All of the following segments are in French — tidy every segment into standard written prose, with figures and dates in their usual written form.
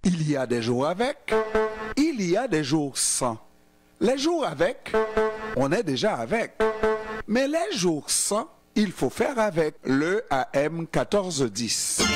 Il y a des jours avec, il y a des jours sans. Les jours avec, on est déjà avec. Mais les jours sans, il faut faire avec le AM 1410.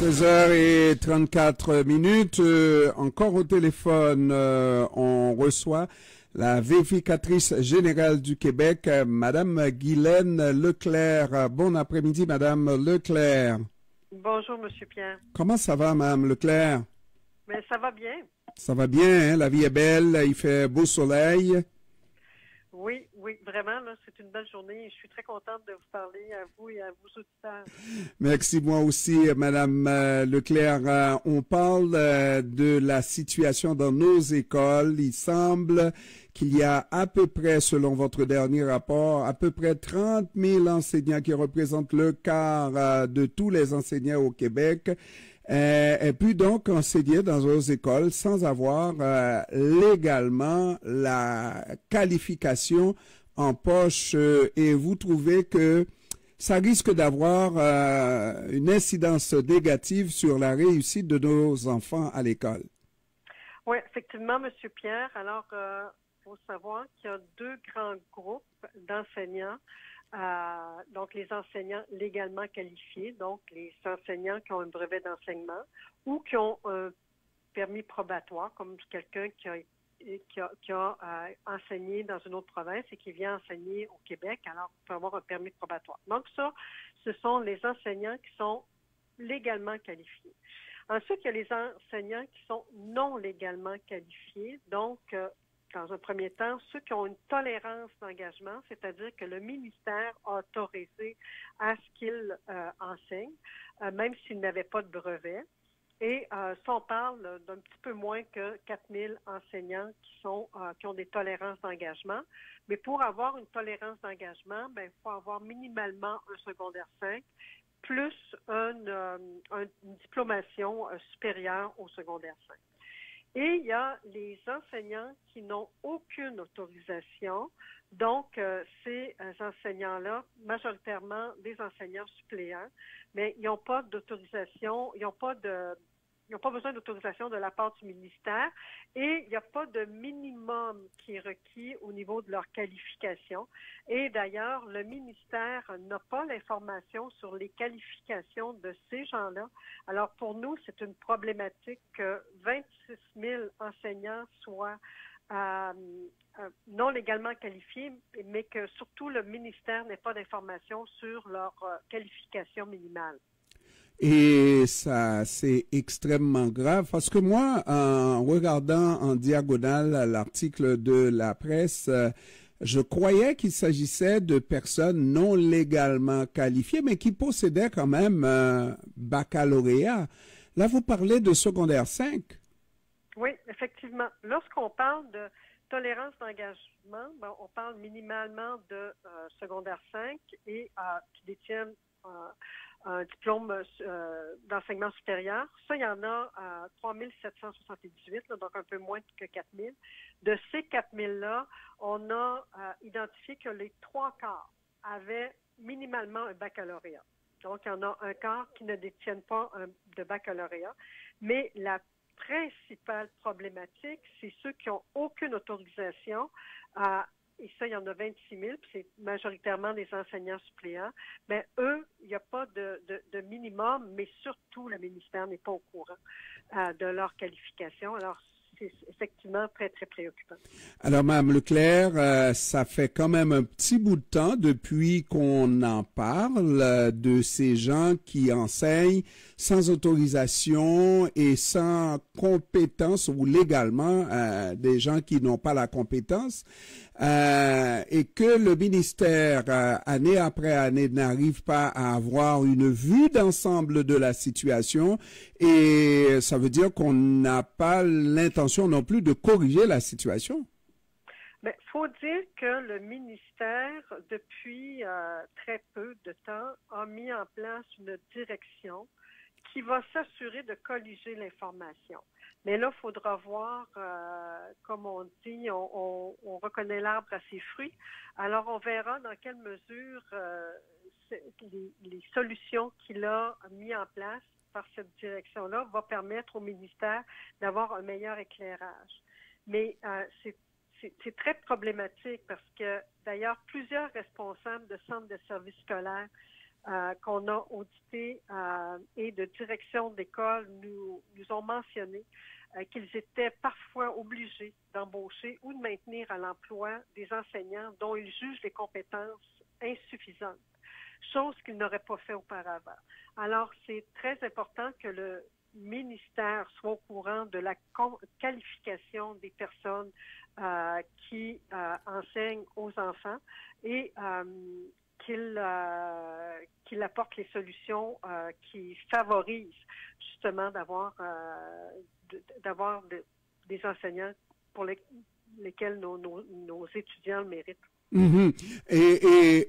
16h34, encore au téléphone, on reçoit la vérificatrice générale du Québec, Madame Guylaine Leclerc. Bon après-midi, Madame Leclerc. Bonjour, Monsieur Pierre. Comment ça va, Madame Leclerc? Mais ça va bien. Ça va bien, hein? La vie est belle, il fait beau soleil. Oui, vraiment, là, c'est une belle journée et je suis très contente de vous parler à vous et à vos auditeurs. Merci, moi aussi, Madame Leclerc. On parle de la situation dans nos écoles. Il semble qu'il y a à peu près, selon votre dernier rapport, à peu près 30 000 enseignants qui représentent le quart de tous les enseignants au Québec. Et puis donc enseigner dans nos écoles sans avoir légalement la qualification en poche. Et vous trouvez que ça risque d'avoir une incidence négative sur la réussite de nos enfants à l'école? Oui, effectivement, Monsieur Pierre. Alors, faut savoir qu'il y a deux grands groupes d'enseignants. Donc, les enseignants légalement qualifiés, donc les enseignants qui ont un brevet d'enseignement ou qui ont un permis probatoire, comme quelqu'un qui a enseigné dans une autre province et qui vient enseigner au Québec, alors il peut avoir un permis probatoire. Donc ça, ce sont les enseignants qui sont légalement qualifiés. Ensuite, il y a les enseignants qui sont non légalement qualifiés, donc dans un premier temps, ceux qui ont une tolérance d'engagement, c'est-à-dire que le ministère a autorisé à ce qu'ils enseignent, même s'ils n'avaient pas de brevet. Et ça, on parle d'un petit peu moins que 4 000 enseignants qui ont des tolérances d'engagement. Mais pour avoir une tolérance d'engagement, il faut avoir minimalement un secondaire 5 plus une diplomation supérieure au secondaire 5. Et il y a les enseignants qui n'ont aucune autorisation. Donc, ces enseignants-là, majoritairement des enseignants suppléants, mais ils n'ont pas d'autorisation, ils n'ont pas besoin d'autorisation de la part du ministère et il n'y a pas de minimum qui est requis au niveau de leur qualification. Et d'ailleurs, le ministère n'a pas l'information sur les qualifications de ces gens-là. Alors, pour nous, c'est une problématique que 26 000 enseignants soient non légalement qualifiés, mais que surtout le ministère n'ait pas d'informations sur leur qualification minimale. Et ça, c'est extrêmement grave parce que moi, en regardant en diagonale l'article de la presse, je croyais qu'il s'agissait de personnes non légalement qualifiées, mais qui possédaient quand même un baccalauréat. Là, vous parlez de secondaire 5. Oui, effectivement. Lorsqu'on parle de tolérance d'engagement, on parle minimalement de secondaire 5 et qui détiennent un diplôme d'enseignement supérieur. Ça, il y en a 3 778, donc un peu moins que 4 000. De ces 4 000-là, on a identifié que les 3/4 avaient minimalement un baccalauréat. Donc, il y en a un quart qui ne détiennent pas de baccalauréat. Mais la principale problématique, c'est ceux qui n'ont aucune autorisation et ça, il y en a 26 000, puis c'est majoritairement des enseignants suppléants. Mais eux, il n'y a pas de minimum, mais surtout, le ministère n'est pas au courant de leur qualification. Alors, c'est effectivement très, très préoccupant. Alors, Mme Leclerc, ça fait quand même un petit bout de temps depuis qu'on en parle de ces gens qui enseignent sans autorisation et sans compétence ou légalement des gens qui n'ont pas la compétence. et que le ministère, année après année, n'arrive pas à avoir une vue d'ensemble de la situation, et ça veut dire qu'on n'a pas l'intention non plus de corriger la situation. Mais il faut dire que le ministère, depuis très peu de temps, a mis en place une direction qui va s'assurer de colliger l'information. Mais là, il faudra voir, comme on dit, on reconnaît l'arbre à ses fruits. Alors, on verra dans quelle mesure les solutions qu'il a mis en place par cette direction-là vont permettre au ministère d'avoir un meilleur éclairage. Mais c'est très problématique parce que, d'ailleurs, plusieurs responsables de centres de services scolaires qu'on a audités et de direction d'école nous ont mentionné qu'ils étaient parfois obligés d'embaucher ou de maintenir à l'emploi des enseignants dont ils jugent les compétences insuffisantes, chose qu'ils n'auraient pas fait auparavant. Alors, c'est très important que le ministère soit au courant de la qualification des personnes qui enseignent aux enfants et qu'il apporte les solutions qui favorisent justement d'avoir des enseignants pour lesquels nos étudiants le méritent. Mm-hmm. Et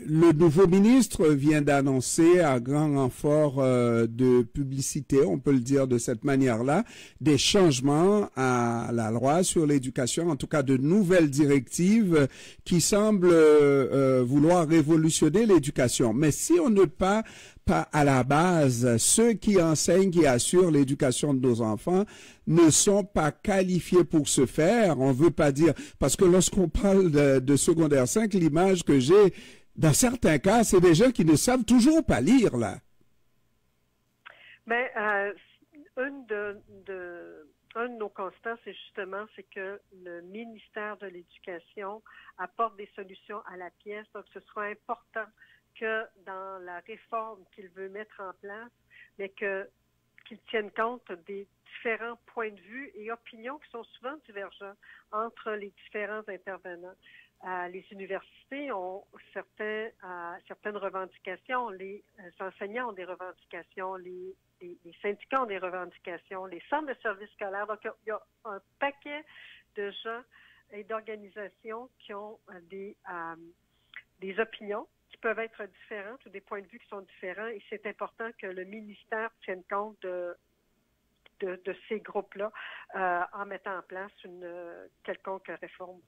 le nouveau ministre vient d'annoncer à grand renfort de publicité, on peut le dire de cette manière-là, des changements à la loi sur l'éducation, en tout cas de nouvelles directives qui semblent vouloir révolutionner l'éducation. Mais si on ne pas à la base, ceux qui enseignent, qui assurent l'éducation de nos enfants ne sont pas qualifiés pour ce faire. On veut pas dire, parce que lorsqu'on parle de secondaire 5, l'image que j'ai, dans certains cas, c'est des gens qui ne savent toujours pas lire, là. Ben, un de nos constats, c'est que le ministère de l'Éducation apporte des solutions à la pièce. Donc, ce sera important que dans la réforme qu'il veut mettre en place, mais qu'il tienne compte des différents points de vue et opinions qui sont souvent divergents entre les différents intervenants. Les universités ont certaines revendications, les enseignants ont des revendications, les syndicats ont des revendications, les centres de services scolaires. Donc, il y a un paquet de gens et d'organisations qui ont des opinions qui peuvent être différentes ou des points de vue qui sont différents, et c'est important que le ministère tienne compte de ces groupes-là en mettant en place une quelconque réforme.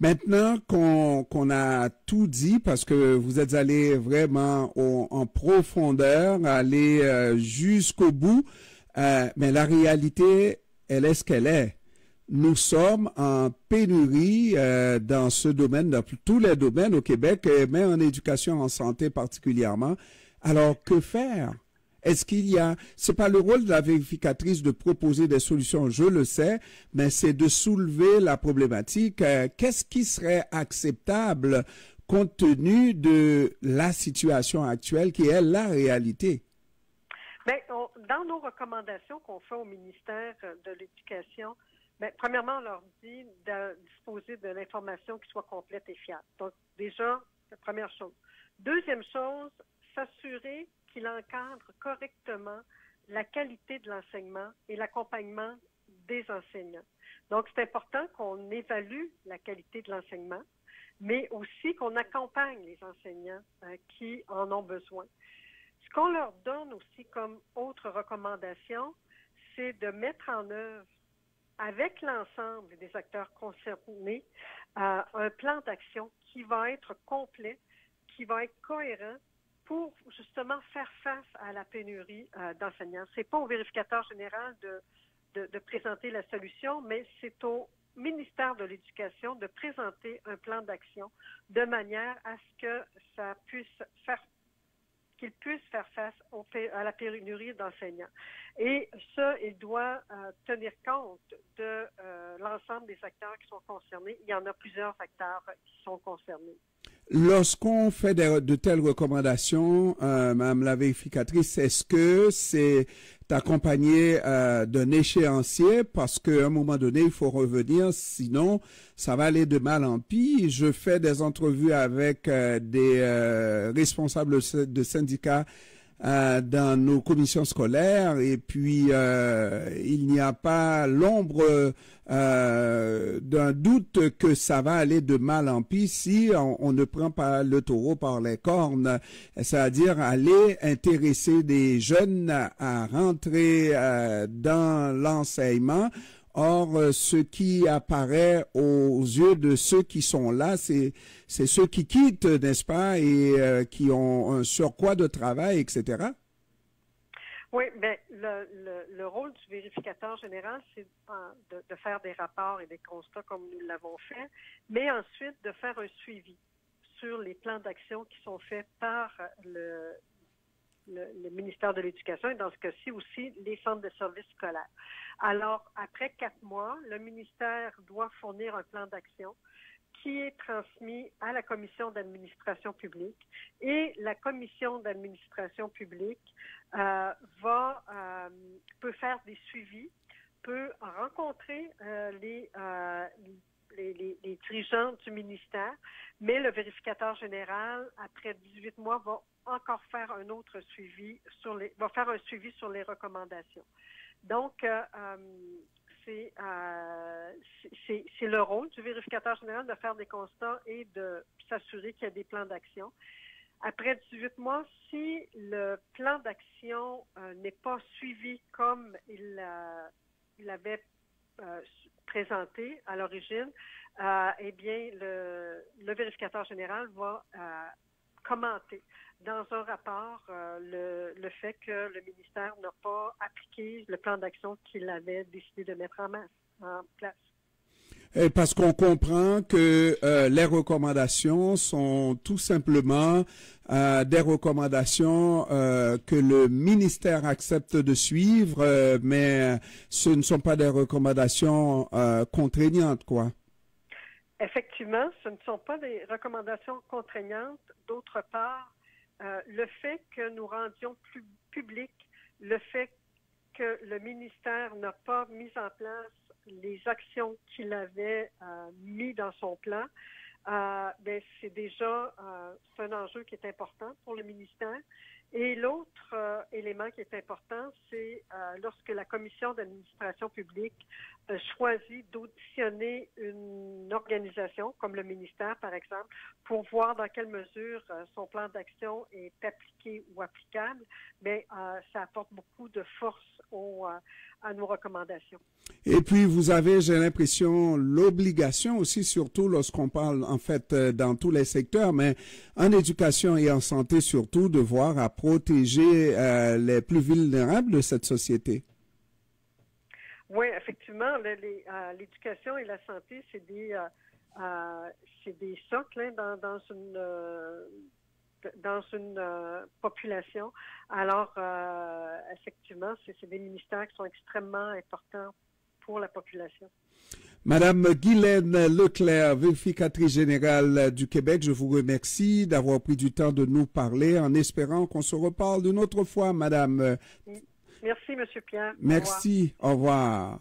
Maintenant qu'on a tout dit, parce que vous êtes allé vraiment en profondeur, aller jusqu'au bout, mais la réalité, elle est ce qu'elle est. Nous sommes en pénurie dans ce domaine, dans tous les domaines au Québec, mais en éducation, en santé particulièrement. Alors, que faire? Est-ce qu'il y a... C'est pas le rôle de la vérificatrice de proposer des solutions, je le sais, mais c'est de soulever la problématique. Qu'est-ce qui serait acceptable compte tenu de la situation actuelle qui est la réalité? Bien, dans nos recommandations qu'on fait au ministère de l'Éducation, bien, premièrement, on leur dit de disposer de l'information qui soit complète et fiable. Donc, déjà, la première chose. Deuxième chose, s'assurer qu'il encadre correctement la qualité de l'enseignement et l'accompagnement des enseignants. Donc, c'est important qu'on évalue la qualité de l'enseignement, mais aussi qu'on accompagne les enseignants qui en ont besoin. Ce qu'on leur donne aussi comme autre recommandation, c'est de mettre en œuvre avec l'ensemble des acteurs concernés un plan d'action qui va être complet, qui va être cohérent pour justement faire face à la pénurie d'enseignants. Ce n'est pas au vérificateur général de présenter la solution, mais c'est au ministère de l'Éducation de présenter un plan d'action de manière à ce que qu'il puisse faire face à la pénurie d'enseignants. Et ça, il doit tenir compte de l'ensemble des acteurs qui sont concernés. Il y en a plusieurs acteurs qui sont concernés. Lorsqu'on fait de telles recommandations, Madame la vérificatrice, est-ce que c'est accompagné d'un échéancier parce qu'à un moment donné, il faut revenir, sinon ça va aller de mal en pis. Je fais des entrevues avec des responsables de syndicats dans nos commissions scolaires et puis il n'y a pas l'ombre d'un doute que ça va aller de mal en pis si on ne prend pas le taureau par les cornes, c'est-à-dire aller intéresser des jeunes à rentrer dans l'enseignement. Or, ce qui apparaît aux yeux de ceux qui sont là, c'est ceux qui quittent, n'est-ce pas, et qui ont un surcroît de travail, etc. Oui, bien, le rôle du vérificateur général, c'est de faire des rapports et des constats comme nous l'avons fait, mais ensuite de faire un suivi sur les plans d'action qui sont faits par le ministère de l'Éducation et dans ce cas-ci aussi les centres de services scolaires. Alors, après 4 mois, le ministère doit fournir un plan d'action qui est transmis à la commission d'administration publique et la commission d'administration publique peut faire des suivis, peut rencontrer les dirigeants du ministère, mais le vérificateur général, après 18 mois, va encore faire un autre suivi sur les recommandations. Donc, c'est le rôle du vérificateur général de faire des constats et de s'assurer qu'il y a des plans d'action. Après 18 mois, si le plan d'action n'est pas suivi comme il avait présenté à l'origine, eh bien, le vérificateur général va commenter dans un rapport le fait que le ministère n'a pas appliqué le plan d'action qu'il avait décidé de mettre en place. Et parce qu'on comprend que les recommandations sont tout simplement des recommandations que le ministère accepte de suivre, mais ce ne sont pas des recommandations contraignantes, quoi. Effectivement, ce ne sont pas des recommandations contraignantes. D'autre part, le fait que nous rendions plus public le fait que le ministère n'a pas mis en place les actions qu'il avait mis dans son plan, ben c'est déjà c'est un enjeu qui est important pour le ministère. Et l'autre élément qui est important, c'est lorsque la commission d'administration publique choisit d'auditionner une organisation, comme le ministère par exemple, pour voir dans quelle mesure son plan d'action est appliqué ou applicable, bien, ça apporte beaucoup de force à nos recommandations. Et puis, vous avez, j'ai l'impression, l'obligation aussi, surtout lorsqu'on parle, en fait, dans tous les secteurs, mais en éducation et en santé surtout, de voir à protéger les plus vulnérables de cette société. Oui, effectivement, l'éducation et la santé, c'est des socles hein, dans une population. Alors, effectivement, c'est des ministères qui sont extrêmement importants pour la population. Madame Guylaine Leclerc, vérificatrice générale du Québec, je vous remercie d'avoir pris du temps de nous parler en espérant qu'on se reparle d'une autre fois, Madame. Merci, Monsieur Pierre. Merci, au revoir.